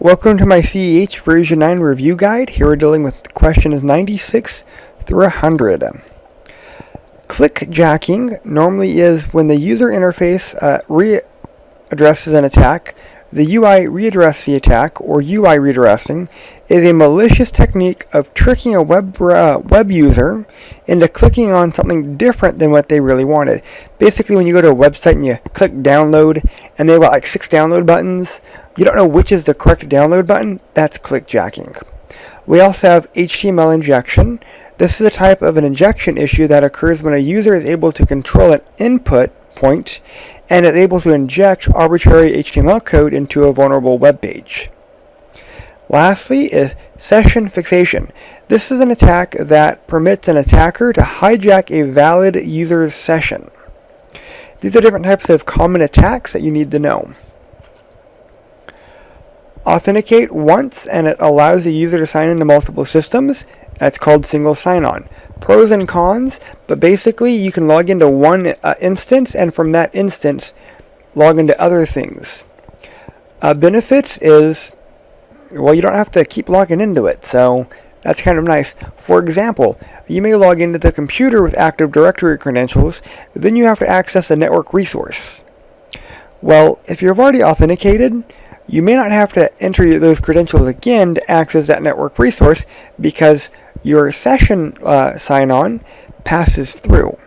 Welcome to my CEH version 9 review guide. Here we're dealing with questions 96 through 100. Clickjacking normally is when the user interface readdresses an attack. The UI readdress the attack, or UI redirecting, is a malicious technique of tricking a web user into clicking on something different than what they really wanted. Basically, when you go to a website and you click download, and they've got like 6 download buttons, you don't know which is the correct download button. That's clickjacking. We also have HTML injection. This is a type of an injection issue that occurs when a user is able to control an input point and is able to inject arbitrary HTML code into a vulnerable web page. Lastly is session fixation. This is an attack that permits an attacker to hijack a valid user's session. These are different types of common attacks that you need to know. Authenticate once, and it allows the user to sign into multiple systems. That's called single sign-on. Pros and cons, but basically you can log into one instance, and from that instance log into other things. Benefits is, well, you don't have to keep logging into it, so that's kind of nice. For example, you may log into the computer with Active Directory credentials, then you have to access a network resource. Well, if you've already authenticated, you may not have to enter those credentials again to access that network resource because your session sign-on passes through.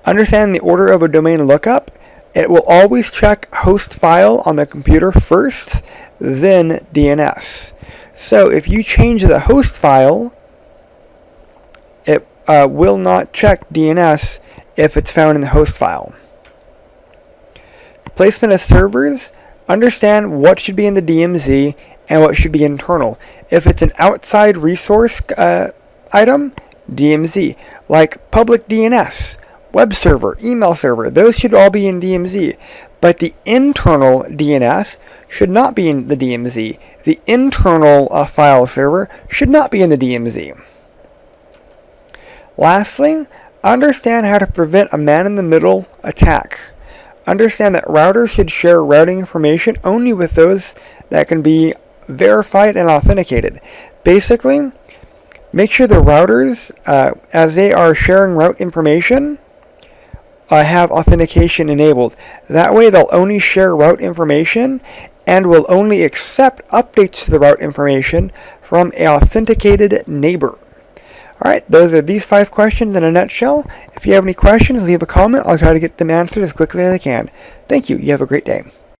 Understand the order of a domain lookup. It will always check host file on the computer first, then DNS. So if you change the host file, it will not check DNS if it's found in the host file. Placement of servers. Understand what should be in the DMZ and what should be internal. If it's an outside resource item, DMZ. Like public DNS, web server, email server, those should all be in DMZ. But the internal DNS should not be in the DMZ. The internal file server should not be in the DMZ. Lastly, understand how to prevent a man-in-the-middle attack. Understand that routers should share routing information only with those that can be verified and authenticated. Basically, make sure the routers, as they are sharing route information, have authentication enabled. That way they'll only share route information and will only accept updates to the route information from an authenticated neighbor. Alright, those are these 5 questions in a nutshell. If you have any questions, leave a comment. I'll try to get them answered as quickly as I can. Thank you. You have a great day.